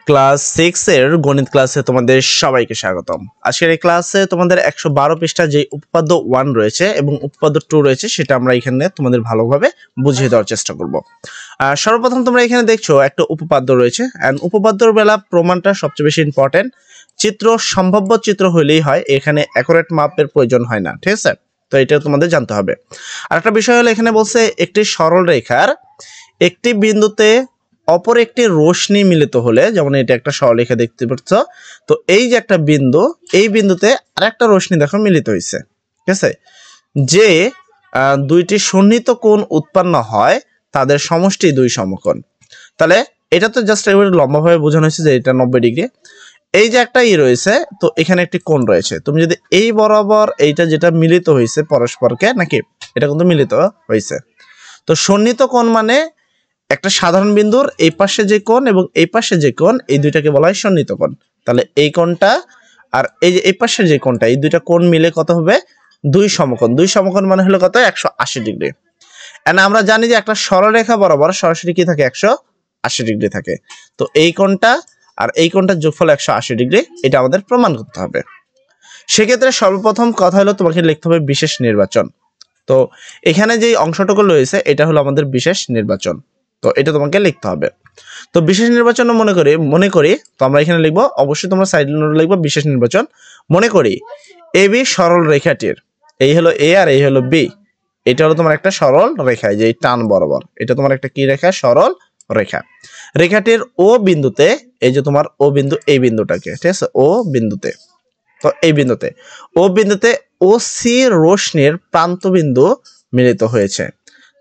Class 6 এর গণিত ক্লাসে তোমাদের সবাইকে স্বাগতম। আজকের এই ক্লাসে তোমাদের 112 পৃষ্ঠা যে উপপাদ্য 1 রয়েছে এবং উপপাদ্য 2 রয়েছে সেটা আমরা এখানে তোমাদের ভালোভাবে বুঝিয়ে দেওয়ার চেষ্টা করব। সর্বপ্রথম তোমরা এখানে দেখছো একটা উপপাদ্য রয়েছে এন্ড উপপাদ্যর বেলা প্রমাণটা সবচেয়ে বেশি ইম্পর্টেন্ট। চিত্র সম্ভাব্য চিত্র হলেই হয়, এখানে অ্যাকুরেট মাপের প্রয়োজন হয় না, ঠিক আছে? তো এটা তোমাদের জানতে হবে। আরেকটা বিষয় হলো এখানে বলছে একটি সরল রেখার একটি বিন্দুতে অপর একটি রশ্মি মিলিত হলে, যেমন এটা একটা সরলরেখা দেখতে পাচ্ছ, তো এই যে একটা বিন্দু, এই বিন্দুতে আরেকটা রশ্মি দেখো মিলিত হয়েছে, ঠিক আছে? যে দুইটি সন্নিহিত কোণ উৎপন্ন হয় তাদের সমষ্টি দুই সমকোণ। তাহলে এটা তো জাস্ট এবার লম্বাভাবে বোঝানো হয়েছে যে এটা 90 ডিগ্রি। এই যে একটা রয়েছে, তো এখানে একটি কোণ রয়েছে। তুমি যদি এই বরাবর এইটা যেটা মিলিত হয়েছে পরস্পরকে, নাকি এটা কিন্তু মিলিত হয়েছে, তো সন্নিহিত কোণ মানে একটা সাধারণ বিন্দুর এই পাশে যে কোণ এবং এই পাশে যে কোণ, এই দুইটাকে বলা হয় সন্নিহিত কোণ। তাহলে এই কোণটা আর এই যে এই পাশের যে কোণটা, এই দুইটা কোণ মিলে কত হবে? দুই সমকোণ। দুই সমকোণ মানে হলো কত? 180 ডিগ্রি। এন্ড আমরা জানি যে একটা সরলরেখা বরাবর সরাসরি কি থাকে? 180 ডিগ্রি থাকে। তো এই কোণটা আর এই কোণটার যোগফল 180 ডিগ্রি, এটা আমাদের প্রমাণ করতে হবে। সেক্ষেত্রে সর্বপ্রথম কথা হলো তোমাকে লিখতে হবে বিশেষ নির্বাচন। তো এখানে যে অংশটুকু রয়েছে এটা হলো আমাদের বিশেষ নির্বাচন, তো এটা তোমাকে লিখতে হবে। তো বিশেষ নির্বাচন মনে করি তো আমরা এখানে লিখবো, অবশ্যই তোমরা সাইড নোটে লিখবো বিশেষ নির্বাচন। মনে করি এবি সরল রেখাটির, এই হলো এ আর এই হলো বি, এটা হলো তোমার একটা সরল রেখা, যে টান বরাবর এটা তোমার একটা কি রেখা? সরল রেখা। রেখাটির ও বিন্দুতে, এই যে তোমার ও বিন্দু, এই বিন্দুটাকে, ঠিক আছে, ও বিন্দুতে, তো এই বিন্দুতে ও বিন্দুতে ও সি রশ্মির প্রান্ত বিন্দু মিলিত হয়েছে।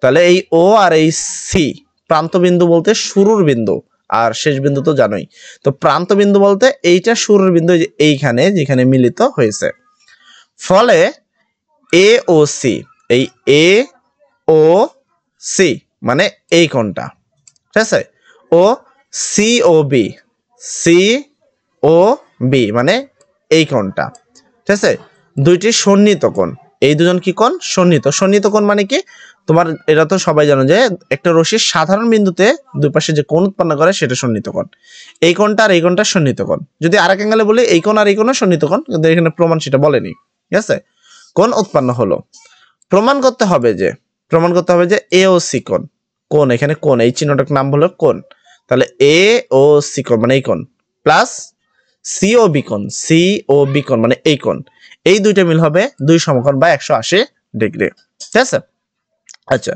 তাহলে এই ও আর এই সি, প্রান্ত বিন্দু বলতে শুরুর বিন্দু আর শেষ বিন্দু তো জানোই, তো প্রান্ত বিন্দু বলতে এইটা শুরুর বিন্দু, এইখানে যেখানে মিলিত হয়েছে। ফলে এ ও সি, এই এ ও সি মানে এই কোণটা, ঠিক আছে, ও সি ও বি, সি ও বি মানে এই কোণটা, ঠিক আছে, দুইটি সন্নিহিত কোণ। এই দুজন কি কোণ? সন্নিহিত। সন্নিহিত কোণ মানে কি? তোমার এটা তো সবাই জানো যে একটা রশ্মির সাধারণ বিন্দুতে দুই পাশে যে কোণ উৎপন্ন করে সেটা সন্নিহিত কোণ। এই কোণটা আর এই কোণটা সন্নিহিত কোণ। যদি আরেক অ্যাঙ্গেলে বলি এই কোণ আর এই কোণ সন্নিহিত কোণ, কিন্তু এখানে প্রমাণ সেটা বলেনি, ঠিক আছে? কোণ উৎপন্ন হলো, প্রমাণ করতে হবে যে এ ও সি কোণ, কোণ এখানে কোণ, এই চিহ্নটার নাম হলো কোণ। তাহলে এ ও সি কোণ মানে এই কোণ, প্লাস সি ও বি কোণ, সি ও বি কোণ মানে এই কোণ, এই দুইটা মিল হবে দুই সমকোণ বা 180 ডিগ্রি, ঠিক আছে? আচ্ছা,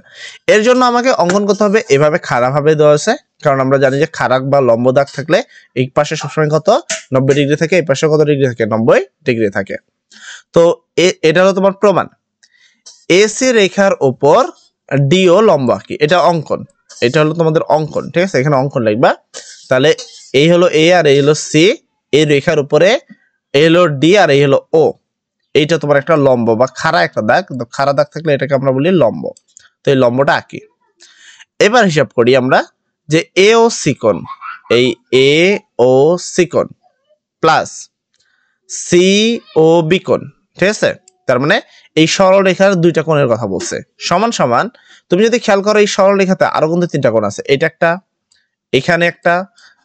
এর জন্য আমাকে অঙ্কন করতে হবে এভাবে খাড়া ভাবে দেওয়া আছে, কারণ আমরা জানি যে খাড়া বা লম্ব দাগ থাকলে এই পাশে সবসময় কত? 90 ডিগ্রি থাকে, এই পাশে কত ডিগ্রি থাকে? 90 ডিগ্রি থাকে। তো এটা হলো তোমার প্রমাণ। এসি রেখার উপর ডিও লম্ব আঁকি, এটা অঙ্কন, এটা হলো তোমাদের অঙ্কন, ঠিক আছে? এখানে অঙ্কন লিখবা। তাহলে এই হলো এ আর এই হলো সি, এই রেখার উপরে এই হলো ডি আর এই হলো ও, এইটা তোমার একটা লম্ব বা খাড়া একটা দাগ। তো খাড়া দাগ থাকলে এটাকে আমরা বলি লম্ব। তো এই লম্বটা আঁকি। এবার হিসাব করি আমরা যে এ ও সি কোণ, এই এ ও সি কোণ প্লাস সি ও বি কোণ, ঠিক আছে? তার মানে এই সরল রেখার দুইটা কোণের কথা বলছে। সমান সমান, তুমি যদি খেয়াল করো এই সরল রেখাতে আরো কিন্তু তিনটা কোণ আছে, এটা একটা, এখানে একটা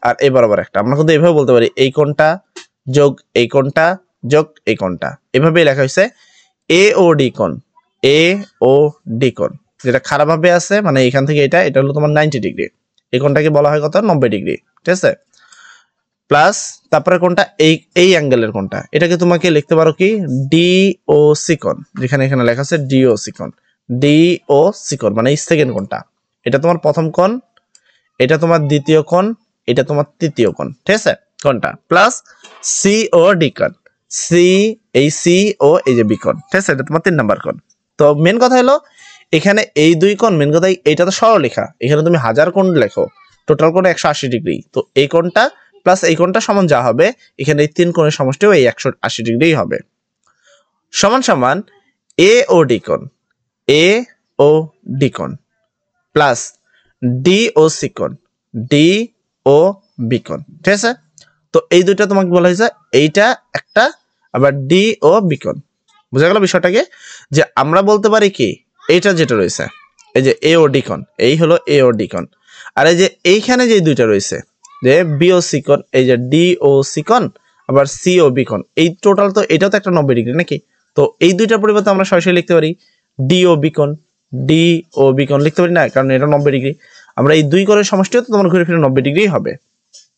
আর এই বরাবর একটা। আমরা কিন্তু এইভাবে বলতে পারি এই কোণটা যোগ এই কোণটা যোগ এই কোণটা, এভাবেই লেখা হয়েছে এ ও ডি কোণ, এ ও ডি কোণ, যেটা খারাপ ভাবে আছে মানে এখান থেকে এটা হলো তোমার 90 ডিগ্রি, এই কোণটাকে বলা হয় কত? 90 ডিগ্রি, ঠিক আছে? প্লাস তারপরে কোণটা এই অ্যাঙ্গেলের কোণটা, এটাকে তোমাকে লিখতে পারো কি? ডি ও সি কোণ, যেখানে এখানে লেখা আছে ডি ও সি কোণ, ডি ও সি কোণ মানে এই সেকেন্ড কোণটা, এটা তোমার প্রথম কোণ, এটা তোমার দ্বিতীয় কোণ, এটা তোমার তৃতীয় কোণ, ঠিক আছে? কোণটা প্লাস সি ও ডি কোণ, সি এই সি ও এই যে বি কোণ, ঠিক আছে? এটা তোমার 3 নাম্বার কোণ। তো মেন কথা হলো এখানে এই দুই কোণ, মেন কথা এইটা তো সরলরেখা, এখানে তুমি হাজার কোণ লেখো, টোটাল কোণ 180 ডিগ্রি। তো এই কোণটা প্লাস এই কোণটা সমান যা হবে, এখানে এই তিন কোণের সমষ্টিও এই 180 ডিগ্রি হবে। সমান সমান এ ও ডি কোণ, এ ও ডি কোণ প্লাস ডি ও সি কোণ, ডি ও বি কোণ, ঠিক আছে? তো এই দুইটা তোমাকে বলা হয়েছে, এইটা একটা আবার ডি ও বি কোণ। বুঝা গেল বিষয়টাকে? যে আমরা বলতে পারি কি, এইটা যেটা রয়েছে এই যে এ ও ডি কোণ, এই হলো এ ও ডি কোণ, আর এই যে এইখানে যে দুইটা রয়েছে যে বিও সি কোণ, এই যে ডিও সি কোণ আবার সিও বি কোণ, এই টোটাল তো এটাও তো একটা 90 ডিগ্রি নাকি। তো এই দুইটার পরিবর্তে আমরা সরাসরি লিখতে পারি ডিও বি কোণ, ডিও বি কোণ লিখতে পারি না, কারণ এটা 90 ডিগ্রি। আমরা এই দুই কোণের সমষ্টিও তো তোমার ঘুরে ফিরে 90 ডিগ্রি হবে,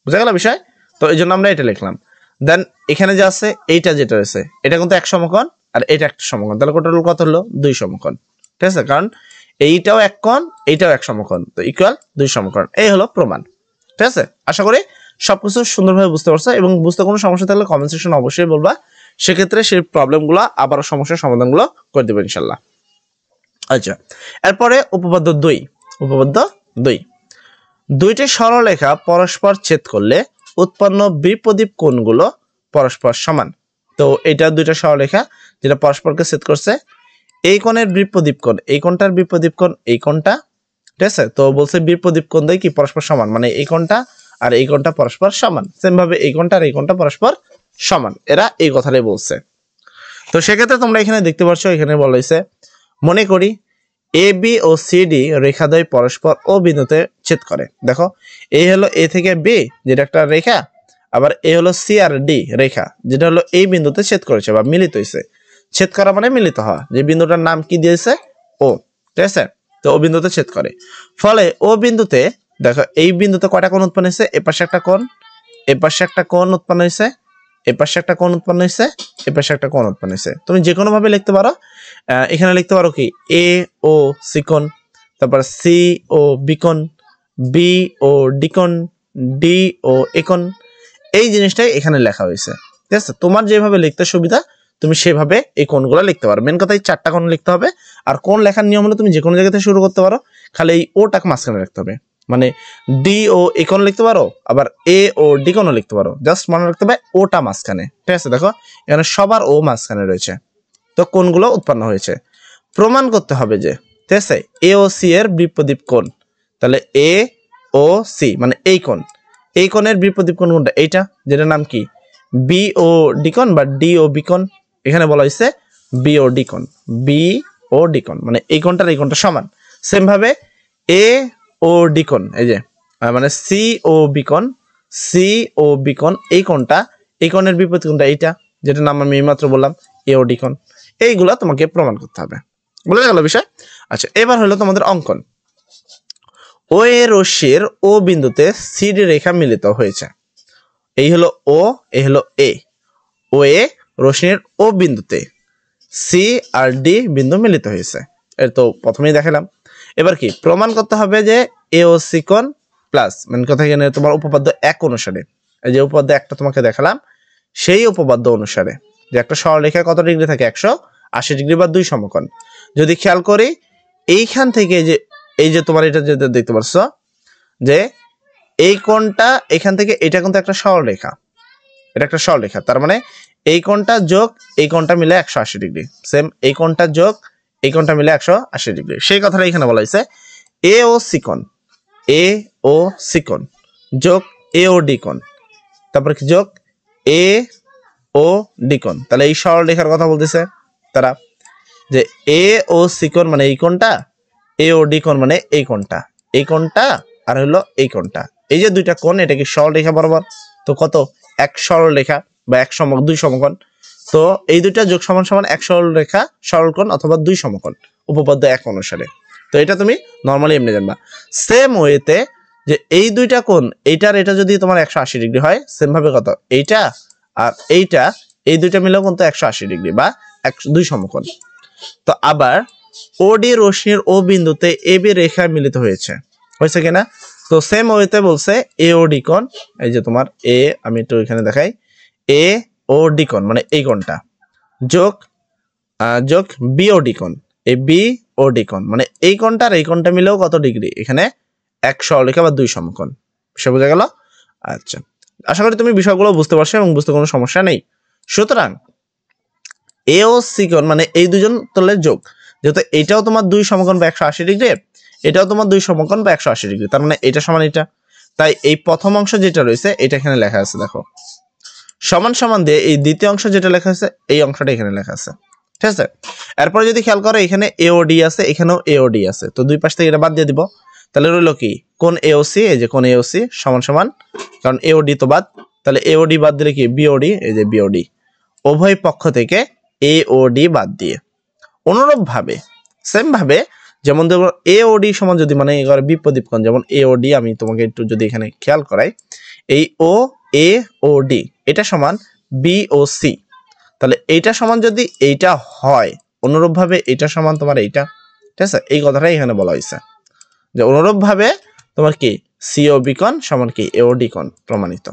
বুঝা গেল বিষয়। তো এই জন্য আমরা এটা লিখলাম। দেন এখানে যে আছে এইটা যেটা রয়েছে এটা কিন্তু এক সমকোণ আর এটা একটা সমকোণ, তাহলে টোটাল কত হলো 2 সমকোণ, ঠিক আছে, কারণ এইটাও এক কোণ এইটাও এক সমকোণ, তো ইকুয়াল 2 সমকোণ। এই হলো প্রমাণ, ঠিক আছে। আশা করি সবকিছু সুন্দরভাবে বুঝতে পারছো, এবং বুঝতে কোনো সমস্যা থাকলে কমেন্ট সেকশনে অবশ্যই বলবা, সেক্ষেত্রে সেই প্রবলেমগুলো আবারও সমস্যার সমাধানগুলো করে দেবো ইনশাল্লাহ। আচ্ছা, এরপরে উপপাদ্য 2। উপপাদ্য 2, দুইটি সরলরেখা পরস্পর ছেদ করলে উৎপন্ন বিপদীপ কোণগুলো পরস্পর সমান। তো এটা দুইটা সরলরেখা যেটা পরস্পরকে ছেদ করছে, এই কোণের বিপদীপ কোণ, এই কোণটার বিপদীপ কোণ এই কোণটা, ঠিক আছে। তো বলছে বিপদীপ কোণ দুই কি পরস্পর সমান, মানে এই কোণটা আর এই কোণটা পরস্পর সমান, সেম ভাবে এই কোণটা আর এই কোণটা পরস্পর সমান, এরা এই কথাটাই বলছে। তো সেক্ষেত্রে তোমরা এখানে দেখতে পাচ্ছ, এখানে বলা হয়েছে মনে করি A B O C D রেখাদ্বয় পরস্পর ও বিন্দুতে ছেদ করে। দেখো এই হলো এ থেকে বি যেটা একটা রেখা, আবার এ হলো সি আর ডি রেখা যেটা হলো এই বিন্দুতে ছেদ করেছে বা মিলিত হয়েছে। ছেদ করা মানে মিলিত হওয়া, যে বিন্দুটার নাম কি দিয়েছে ও, ঠিক আছে। তো ও বিন্দুতে ছেদ করে, ফলে ও বিন্দুতে দেখো এই বিন্দুতে কয়টা কোণ উৎপন্ন হয়েছে, এপাশে একটা কোণ, এপাশে একটা কোণ উৎপন্ন হয়েছে, এপাশে একটা কোণ উৎপন্ন হয়েছে, এপাশে একটা কোণ উৎপন্ন হয়েছে। তুমি যে কোনো ভাবে লিখতে পারো, এখানে লিখতে পারো কি এ ও সি কোণ, তারপর সি ও বি কোণ, বি ও ডি কোণ, ডি ও এ কোণ, এই জিনিসটাই এখানে লেখা হয়েছে, ঠিক আছে। তোমার যেভাবে লিখতে সুবিধা তুমি সেভাবে এই কোণগুলো লিখতে পারো। মেন কথা এই 4টা কোণ লিখতে হবে, আর কোণ লেখার নিয়ম হলো তুমি যে কোনো জায়গা থেকে শুরু করতে পারো, খালি এই ওটাকে মাঝখানে রাখতে হবে, মানে ডি ও এ কোণ লিখতে পারো, আবার এ ও ডি কোণও লিখতে পারো, জাস্ট মনে রাখতে হবে ওটা মাঝখানে, ঠিক আছে। দেখো এখানে সবার ও মাঝখানে রয়েছে, তো কোণগুলো উৎপন্ন হয়েছে। প্রমাণ করতে হবে যে, ঠিক আছে, এ ও সি এর বিপদীপ কোণ, তাহলে এ ও সি মানে এই কোণ, এই কোণের বিপদীপ কোণ কোনটা, এইটা যেটার নাম কি বি ও ডি কোণ বা ডি ও বি কোণ। এখানে বলা হয়েছে বি ও ডি কোণ, বি ও ডি কোণ মানে এই কোণটার এই কোণটা সমান। সেম ভাবে এ ও ডি কোণ, এই যে মানে সি ও বি কোণ, সি ও বি কোণ এই কোণটা, এই কোণের বিপরীত কোণটা এইটা যেটা নাম আমি এইমাত্র বললাম এ ও ডি কোণ। এইগুলা তোমাকে প্রমাণ করতে হবে, বলে গেল বিষয়। আচ্ছা, এবার হলো তোমাদের অঙ্কন। ও এ রশ্মির ও বিন্দুতে সিডি রেখা মিলিত হয়েছে, এই হলো ও, এই হলো এ। ও এ রশ্মির ও বিন্দুতে সি আর ডি বিন্দু মিলিত হয়েছে, এর তো প্রথমেই দেখালাম। এবার কি প্রমাণ করতে হবে যে এ ও সি কোণ প্লাস, মানে কথা এখানে তোমার উপপাদ্য 1 অনুসারে, এই যে উপপাদ্য 1টা তোমাকে দেখালাম, সেই উপপাদ্য অনুসারে যে একটা সরলরেখা কত ডিগ্রি থাকে 180 ডিগ্রি বা 2 সমকোণ। যদি খেয়াল করি এইখান থেকে যে এই যে তোমার এটা যেটা দেখতে পাচ্ছ যে এই কোণটা এখান থেকে এটা কিন্তু একটা সরলরেখা, এটা একটা সরলরেখা, তার মানে এই কোণটা যোগ এই কোণটা মিলে 180 ডিগ্রি, সেম এই কোণটা যোগ এই কোণটা মিলে 180 ডিগ্রি। সেই কথাটা এখানে বলা হয়েছে এ ও সি কোণ, এ ও সি কোণ যোগ এ ও ডি কোণ, তারপর কি যোগ এ ও ডি কোণ। তাহলে এই সরলরেখার কথা বলতেছে তারা, যে এ ও সি কোণ মানে এই কোণটা, এ ও ডি কোণ মানে এই কোণটা, এই কোণটা আর হলো এই কোণটা, এই যে দুইটা কোণ এটা কি সরলরেখা বরাবর, তো কত এক সরলরেখা বা এক সম 2 সমকোণ। তো এই দুইটা যোগ সমান সমান এক সরলরেখা সরলকোণ অথবা 2 সমকোণ উপপাদ্য 1 অনুসারে। তো এটা তুমি নরমালি এমনি জানবা। সেম ওয়েতে যে এই দুইটা কোণ এইটার এটা যদি তোমার 180 ডিগ্রি হয়, সেম ভাবে কত এইটা আর এইটা এই দুইটা মিলেও কিন্তু 180 ডিগ্রি বা 2 সমকোণ। তো আবার ওডি রশ্মির ও বিন্দুতে এ বি রেখা মিলিত হয়েছে, হয়েছে কিনা। তো সেম ওয়েতে বলছে এ ও ডি কোণ, এই যে তোমার এ আমি একটু এখানে দেখাই, এ ও ডি কোণ মানে এই কোণটা যোগ যোগ বি ও ডি কোণ, এই বি ও ডি কোণ মানে এই কোণটা আর এই কোণটা মিলেও কত ডিগ্রি, এখানে 1 সরলরেখা বা 2 সমকোণ। সে বোঝা গেল। আচ্ছা, আশা করি তুমি বিষয়গুলো বুঝতে পারছো এবং বুঝতে কোনো সমস্যা নেই। সুতরাং এ ও সি কোণ মানে এই দুজন তলের যোগ, যেহেতু এটাও তোমার 2 সমকোণ বা 180 ডিগ্রি, এটাও তোমার 2 সমকোণ বা 180 ডিগ্রি, তার মানে এটা সমান এটা। তাই এই প্রথম অংশ যেটা রয়েছে এটা এখানে লেখা আছে, দেখো সমান সমান দিয়ে এই দ্বিতীয় অংশ যেটা লেখা আছে এই অংশটা এখানে লেখা আছে, ঠিক আছে। এরপরে যদি খেয়াল করো এখানে এ ও ডি আছে, এখানেও এ ও ডি আছে, তো দুই পাশ থেকে এটা বাদ দিয়ে দিব। তাহলে রইল কি কোণ এওসি, এই যে কোণ এওসি সমান সমান, কারণ এওডি তো বাদ, তাহলে এওডি বাদ দিলে কি বিওডি, এই যে বিওডি, উভয় পক্ষ থেকে এওডি বাদ দিয়ে। অনুরূপ ভাবে সেম ভাবে যেমন দেখো এওডি সমান যদি মানে এবার বিপরীত কোণ, যেমন এওডি আমি তোমাকে একটু যদি এখানে খেয়াল করাই, এই ও এ ও ডি এটা সমান বিওসি, তাহলে এইটা সমান যদি এইটা হয়, অনুরূপ ভাবে এটা সমান তোমার এইটা, ঠিক আছে, এই কথাটাই এখানে বলা হয়েছে যে অনুরূপ ভাবে তোমার কি সিওবি কোণ সমান কি এওডি কোণ প্রমাণিত।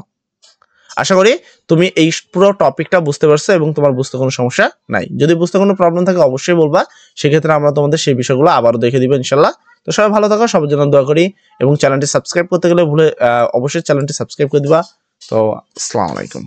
আশা করি তুমি এই পুরো টপিকটা বুঝতে পারছো এবং তোমার বুঝতে কোনো সমস্যা নাই। যদি বুঝতে কোনো প্রবলেম থাকে অবশ্যই বলবা, সেক্ষেত্রে আমরা তোমাদের সেই বিষয়গুলো আবারও দেখে দিব ইনশাল্লাহ। তো সবাই ভালো থাকো, সবার জন্য দোয়া করি, এবং চ্যানেলটি সাবস্ক্রাইব করতে গেলে ভুলে অবশ্যই চ্যানেলটি সাবস্ক্রাইব করে দিবা। তো আসসালামু আলাইকুম।